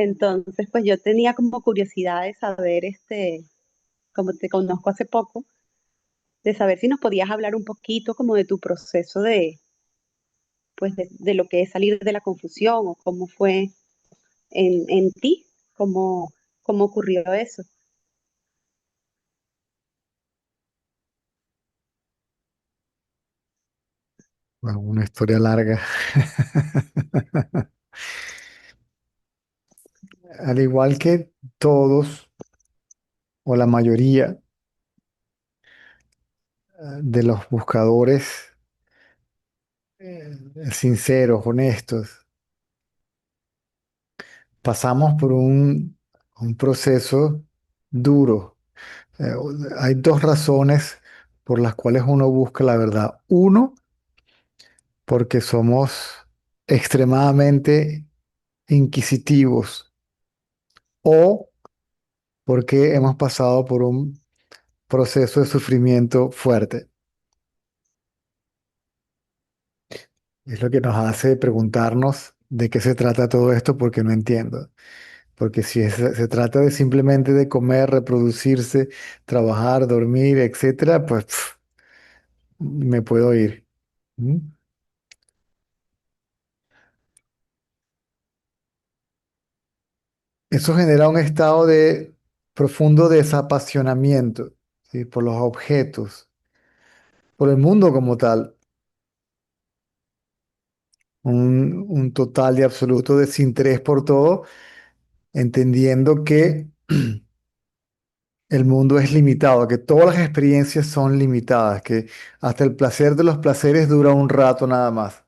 Entonces, pues yo tenía como curiosidad de saber, como te conozco hace poco, de saber si nos podías hablar un poquito como de tu proceso pues de lo que es salir de la confusión o cómo fue en ti, cómo ocurrió eso. Bueno, una historia larga. Al igual que todos o la mayoría de los buscadores sinceros, honestos, pasamos por un proceso duro. Eh, Hay dos razones por las cuales uno busca la verdad. Uno, porque somos extremadamente inquisitivos o porque hemos pasado por un proceso de sufrimiento fuerte. Es lo que nos hace preguntarnos de qué se trata todo esto porque no entiendo. Porque si se trata de simplemente de comer, reproducirse, trabajar, dormir, etcétera, pues me puedo ir. ¿Mm? Eso genera un estado de profundo desapasionamiento, ¿sí? Por los objetos, por el mundo como tal, un total y absoluto desinterés por todo, entendiendo que el mundo es limitado, que todas las experiencias son limitadas, que hasta el placer de los placeres dura un rato nada más,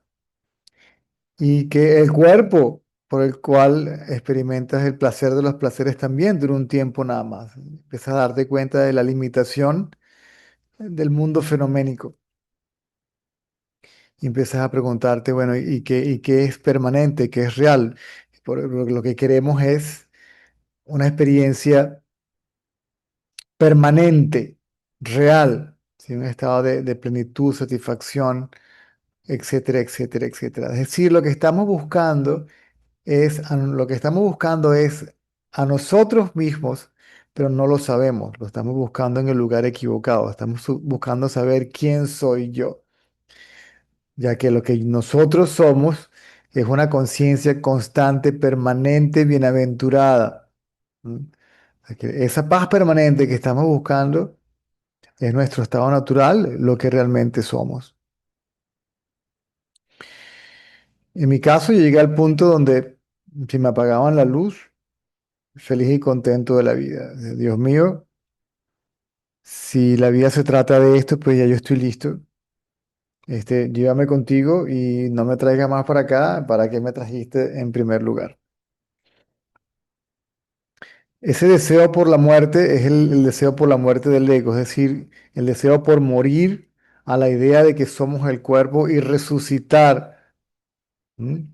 y que el cuerpo por el cual experimentas el placer de los placeres también dura un tiempo nada más. Empiezas a darte cuenta de la limitación del mundo fenoménico. Y empiezas a preguntarte, bueno, y qué es permanente, qué es real? Lo que queremos es una experiencia permanente, real, ¿sí? Un estado de plenitud, satisfacción, etcétera, etcétera, etcétera. Es decir, lo que estamos buscando es a nosotros mismos, pero no lo sabemos. Lo estamos buscando en el lugar equivocado. Estamos buscando saber quién soy yo, ya que lo que nosotros somos es una conciencia constante, permanente, bienaventurada. ¿Mm? O sea, que esa paz permanente que estamos buscando es nuestro estado natural, lo que realmente somos. En mi caso, llegué al punto donde si me apagaban la luz, feliz y contento de la vida. Dios mío, si la vida se trata de esto, pues ya yo estoy listo. Llévame contigo y no me traigas más para acá. ¿Para qué me trajiste en primer lugar? Ese deseo por la muerte es el deseo por la muerte del ego, es decir, el deseo por morir a la idea de que somos el cuerpo y resucitar, ¿m?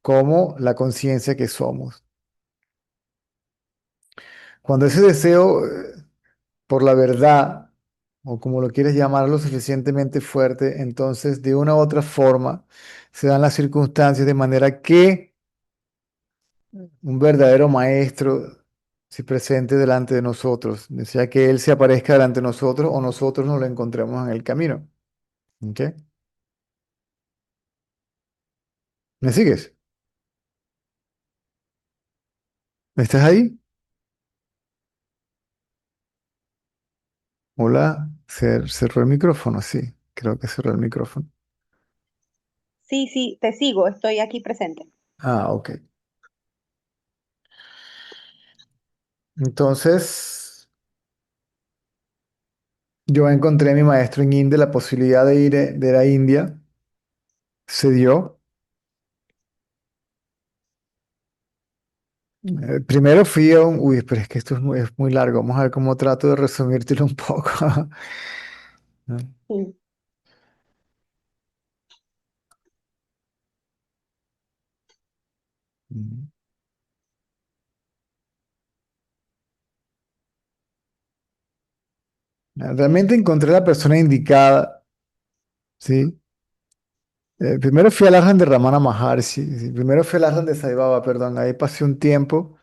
Como la conciencia que somos. Cuando ese deseo por la verdad, o como lo quieres llamar, lo suficientemente fuerte, entonces de una u otra forma se dan las circunstancias de manera que un verdadero maestro se presente delante de nosotros, sea que Él se aparezca delante de nosotros o nosotros nos lo encontremos en el camino. ¿Ok? ¿Me sigues? ¿Estás ahí? Hola, cerró el micrófono, sí, creo que cerró el micrófono. Sí, sí, te sigo, estoy aquí presente. Ah, ok. Entonces, yo encontré a mi maestro en India, la posibilidad de ir a India se dio. Primero fui a un... Uy, pero es que esto es muy largo. Vamos a ver cómo trato de resumírtelo un poco. ¿No? Sí. Mm. Realmente encontré la persona indicada, ¿sí? Primero fui al Ashram de Ramana Maharshi, ¿sí? Primero fui al Ashram de Sai Baba, perdón. Ahí pasé un tiempo.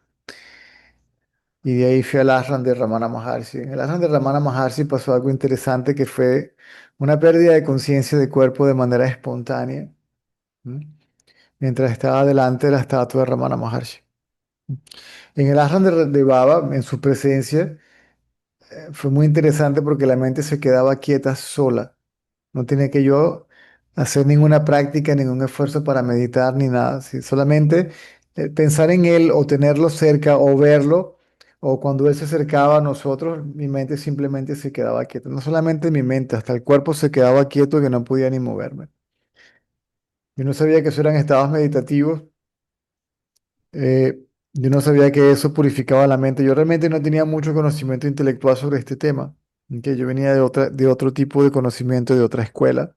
y de ahí fui al ashram de Ramana Maharshi. En el ashram de Ramana Maharshi pasó algo interesante que fue una pérdida de conciencia de cuerpo de manera espontánea, ¿m? Mientras estaba delante de la estatua de Ramana Maharshi. En el ashram de Baba, en su presencia, fue muy interesante porque la mente se quedaba quieta sola. No tenía que yo hacer ninguna práctica, ningún esfuerzo para meditar ni nada. Sí, solamente pensar en él o tenerlo cerca o verlo, o cuando él se acercaba a nosotros, mi mente simplemente se quedaba quieta. No solamente mi mente, hasta el cuerpo se quedaba quieto que no podía ni moverme. Yo no sabía que eso eran estados meditativos. Yo no sabía que eso purificaba la mente. Yo realmente no tenía mucho conocimiento intelectual sobre este tema. Que yo venía de otro tipo de conocimiento, de otra escuela.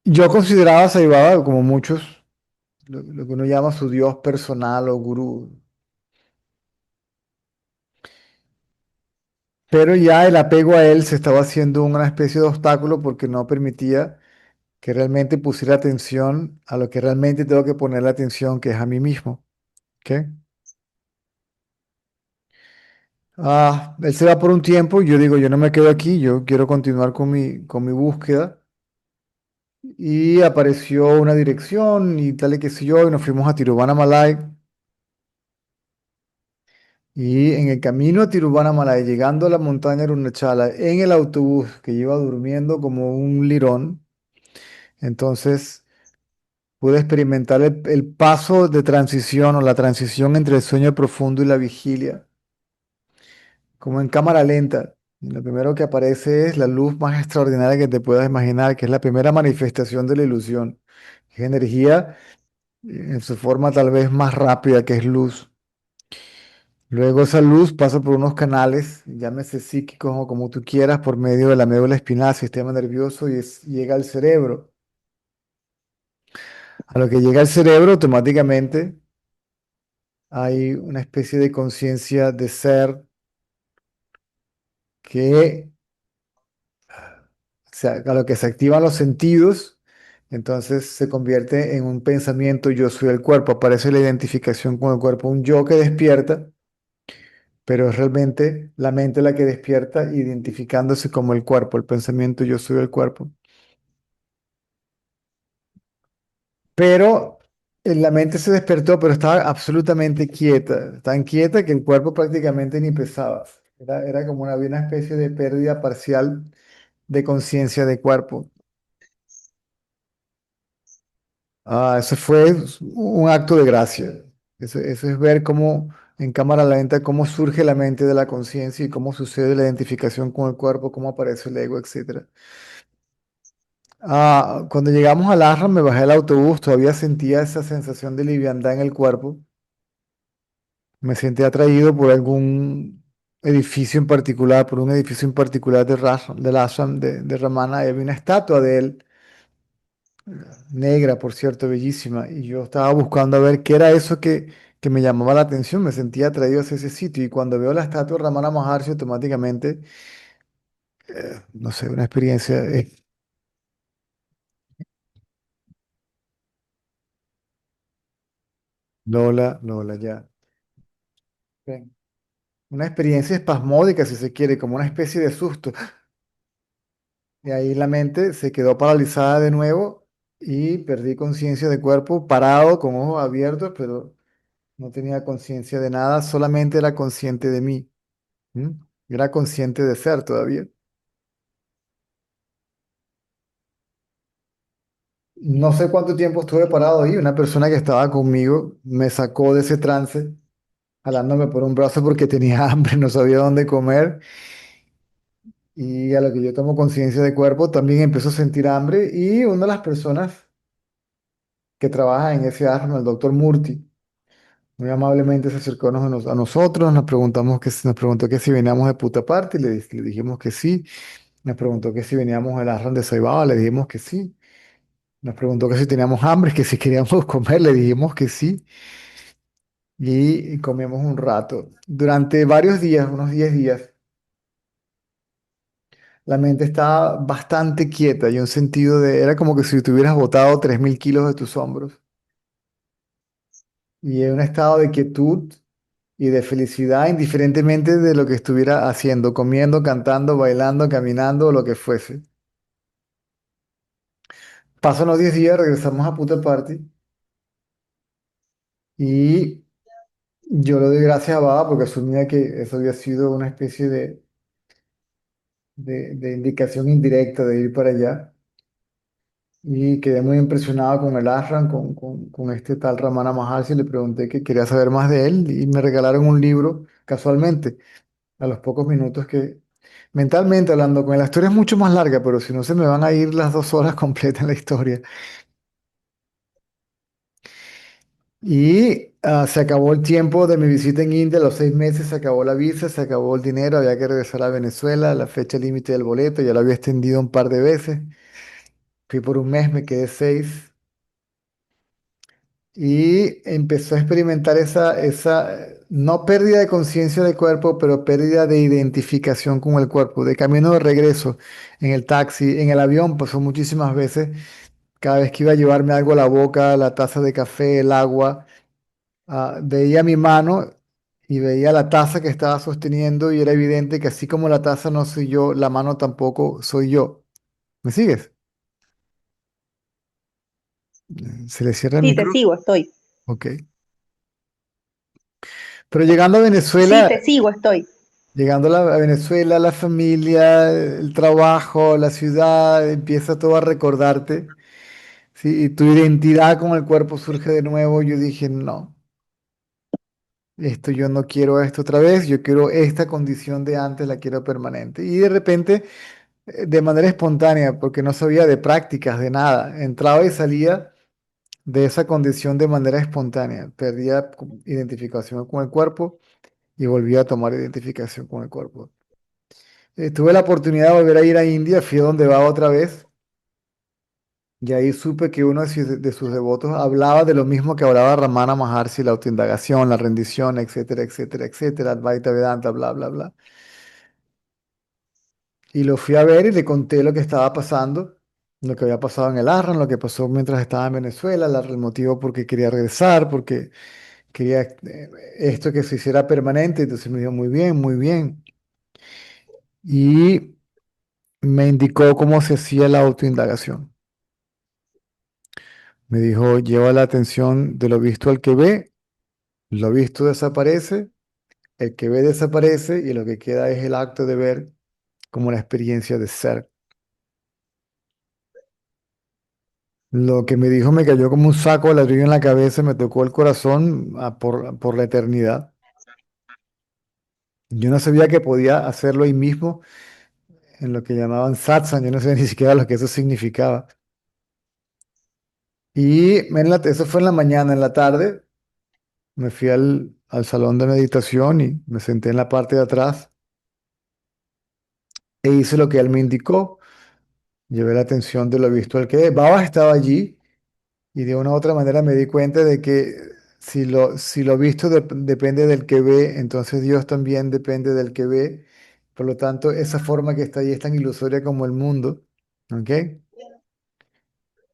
Yo consideraba a Sai Baba como muchos, lo que uno llama su Dios personal o gurú. Pero ya el apego a él se estaba haciendo una especie de obstáculo porque no permitía que realmente pusiera atención a lo que realmente tengo que poner la atención, que es a mí mismo. ¿Ok? Él se va por un tiempo, yo digo, yo no me quedo aquí, yo quiero continuar con mi búsqueda. Y apareció una dirección y tal y qué sé yo, y nos fuimos a Tiruvannamalai. Y en el camino a Tiruvannamalai, llegando a la montaña Arunachala, en el autobús que iba durmiendo como un lirón, entonces pude experimentar el paso de transición o la transición entre el sueño profundo y la vigilia, como en cámara lenta. Y lo primero que aparece es la luz más extraordinaria que te puedas imaginar, que es la primera manifestación de la ilusión. Es energía en su forma tal vez más rápida, que es luz. Luego esa luz pasa por unos canales, llámese psíquicos o como tú quieras, por medio de la médula espinal, sistema nervioso, y llega al cerebro. A lo que llega al cerebro, automáticamente hay una especie de conciencia de ser que, a lo que se activan los sentidos, entonces se convierte en un pensamiento yo soy el cuerpo. Aparece la identificación con el cuerpo, un yo que despierta, pero es realmente la mente la que despierta identificándose como el cuerpo, el pensamiento yo soy el cuerpo. Pero la mente se despertó, pero estaba absolutamente quieta, tan quieta que el cuerpo prácticamente ni pesaba. Era como había una especie de pérdida parcial de conciencia de cuerpo. Eso fue un acto de gracia. Eso es ver cómo en cámara lenta, cómo surge la mente de la conciencia y cómo sucede la identificación con el cuerpo, cómo aparece el ego, etcétera. Cuando llegamos al Ashram, me bajé del autobús, todavía sentía esa sensación de liviandad en el cuerpo. Me sentí atraído por algún edificio en particular, por un edificio en particular del ashram de Ramana. Y había una estatua de él, negra, por cierto, bellísima. Y yo estaba buscando a ver qué era eso que me llamaba la atención. Me sentía atraído hacia ese sitio. Y cuando veo la estatua de Ramana Maharshi, automáticamente, no sé, una experiencia. Lola, Lola, ya. Ven. Una experiencia espasmódica, si se quiere, como una especie de susto. Y ahí la mente se quedó paralizada de nuevo y perdí conciencia de cuerpo, parado, con ojos abiertos, pero no tenía conciencia de nada, solamente era consciente de mí. ¿M? Era consciente de ser todavía. No sé cuánto tiempo estuve parado ahí. Una persona que estaba conmigo me sacó de ese trance, jalándome por un brazo porque tenía hambre, no sabía dónde comer. Y a lo que yo tomo conciencia de cuerpo, también empezó a sentir hambre. Y una de las personas que trabaja en ese ashram, el doctor Murthy, muy amablemente se acercó a nosotros, nos preguntó que si veníamos de puta parte, le dijimos que sí. Nos preguntó que si veníamos del Arran de Saibaba, le dijimos que sí. Nos preguntó que si teníamos hambre, que si queríamos comer, le dijimos que sí. Y comimos un rato. Durante varios días, unos 10 días, la mente estaba bastante quieta y un sentido era como que si tuvieras botado 3.000 kilos de tus hombros. y en un estado de quietud y de felicidad, indiferentemente de lo que estuviera haciendo, comiendo, cantando, bailando, caminando o lo que fuese. Pasan los 10 días, regresamos a Puta Party y yo le doy gracias a Baba porque asumía que eso había sido una especie de indicación indirecta de ir para allá. Y quedé muy impresionado con el ashram, con este tal Ramana Maharshi. Le pregunté que quería saber más de él y me regalaron un libro casualmente, a los pocos minutos que, mentalmente hablando con él, la historia es mucho más larga, pero si no se me van a ir las 2 horas completas en la historia. Y se acabó el tiempo de mi visita en India, a los 6 meses se acabó la visa, se acabó el dinero, había que regresar a Venezuela, la fecha límite del boleto, ya lo había extendido un par de veces. Fui por un mes, me quedé 6. Y empezó a experimentar no pérdida de conciencia del cuerpo, pero pérdida de identificación con el cuerpo. De camino de regreso, en el taxi, en el avión, pasó muchísimas veces. Cada vez que iba a llevarme algo a la boca, la taza de café, el agua, veía mi mano y veía la taza que estaba sosteniendo y era evidente que así como la taza no soy yo, la mano tampoco soy yo. ¿Me sigues? Se le cierra el Sí, te micrófono. sigo, estoy. Ok. Pero llegando a Sí, Venezuela, te sigo, estoy. llegando a Venezuela, la familia, el trabajo, la ciudad, empieza todo a recordarte, ¿sí? Y tu identidad con el cuerpo surge de nuevo. Yo dije, no, esto yo no quiero esto otra vez, yo quiero esta condición de antes, la quiero permanente. Y de repente, de manera espontánea, porque no sabía de prácticas, de nada, entraba y salía de esa condición de manera espontánea. Perdía identificación con el cuerpo y volvía a tomar identificación con el cuerpo. Tuve la oportunidad de volver a ir a India, fui a donde va otra vez, y ahí supe que uno de sus devotos hablaba de lo mismo que hablaba Ramana Maharshi, la autoindagación, la rendición, etcétera, etcétera, etcétera, Advaita Vedanta, bla, bla, bla. Y lo fui a ver y le conté lo que estaba pasando, lo que había pasado en el Ashram, lo que pasó mientras estaba en Venezuela, el motivo por qué quería regresar, porque quería esto que se hiciera permanente. Entonces me dijo, muy bien, muy bien. Y me indicó cómo se hacía la autoindagación. Me dijo, lleva la atención de lo visto al que ve, lo visto desaparece, el que ve desaparece y lo que queda es el acto de ver como la experiencia de ser. Lo que me dijo me cayó como un saco de ladrillo en la cabeza, me tocó el corazón por la eternidad. Yo no sabía que podía hacerlo ahí mismo en lo que llamaban satsang, yo no sabía ni siquiera lo que eso significaba. Y eso fue en la mañana, en la tarde me fui al salón de meditación y me senté en la parte de atrás e hice lo que él me indicó. Llevé la atención de lo visto al que Baba estaba allí y de una u otra manera me di cuenta de que si lo visto depende del que ve, entonces Dios también depende del que ve. Por lo tanto, esa forma que está allí es tan ilusoria como el mundo. ¿Ok?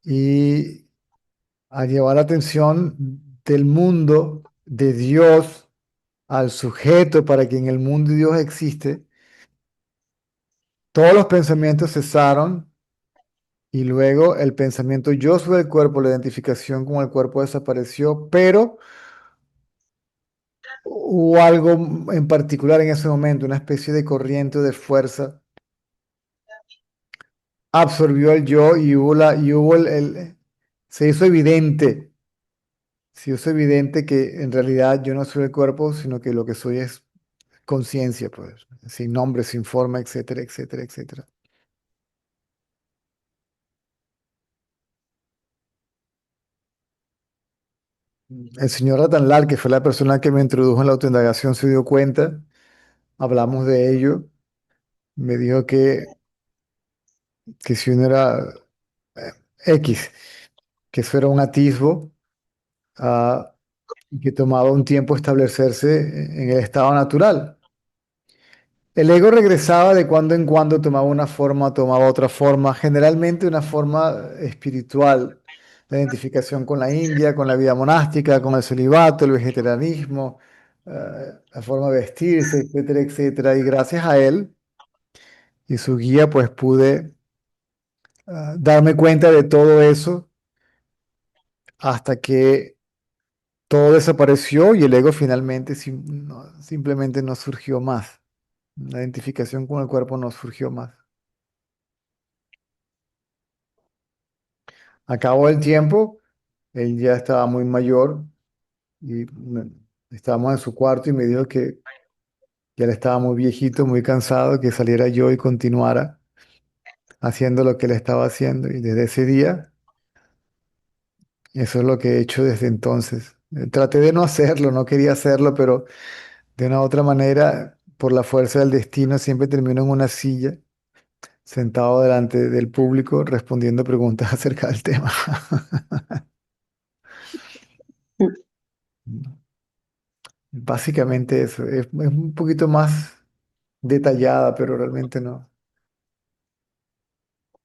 Y al llevar la atención del mundo, de Dios, al sujeto para quien el mundo y Dios existe, todos los pensamientos cesaron. Y luego el pensamiento yo soy el cuerpo, la identificación con el cuerpo desapareció, pero hubo algo en particular en ese momento, una especie de corriente de fuerza, absorbió el yo y hubo se hizo evidente que en realidad yo no soy el cuerpo, sino que lo que soy es conciencia, pues, sin nombre, sin forma, etcétera, etcétera, etcétera. El señor Ratanlal, que fue la persona que me introdujo en la autoindagación, se dio cuenta, hablamos de ello. Me dijo que si uno era eh, X, que eso era un atisbo, ah, y que tomaba un tiempo establecerse en el estado natural. El ego regresaba de cuando en cuando, tomaba una forma, tomaba otra forma, generalmente una forma espiritual, la identificación con la India, con la vida monástica, con el celibato, el vegetarianismo, la forma de vestirse, etcétera, etcétera. Y gracias a él y su guía, pues pude darme cuenta de todo eso hasta que todo desapareció y el ego finalmente simplemente no surgió más. La identificación con el cuerpo no surgió más. Acabó el tiempo, él ya estaba muy mayor y estábamos en su cuarto y me dijo que ya él estaba muy viejito, muy cansado, que saliera yo y continuara haciendo lo que él estaba haciendo. Y desde ese día, eso es lo que he hecho desde entonces. Traté de no hacerlo, no quería hacerlo, pero de una u otra manera, por la fuerza del destino, siempre termino en una silla, sentado delante del público, respondiendo preguntas acerca del tema. Básicamente eso, es un poquito más detallada, pero realmente no.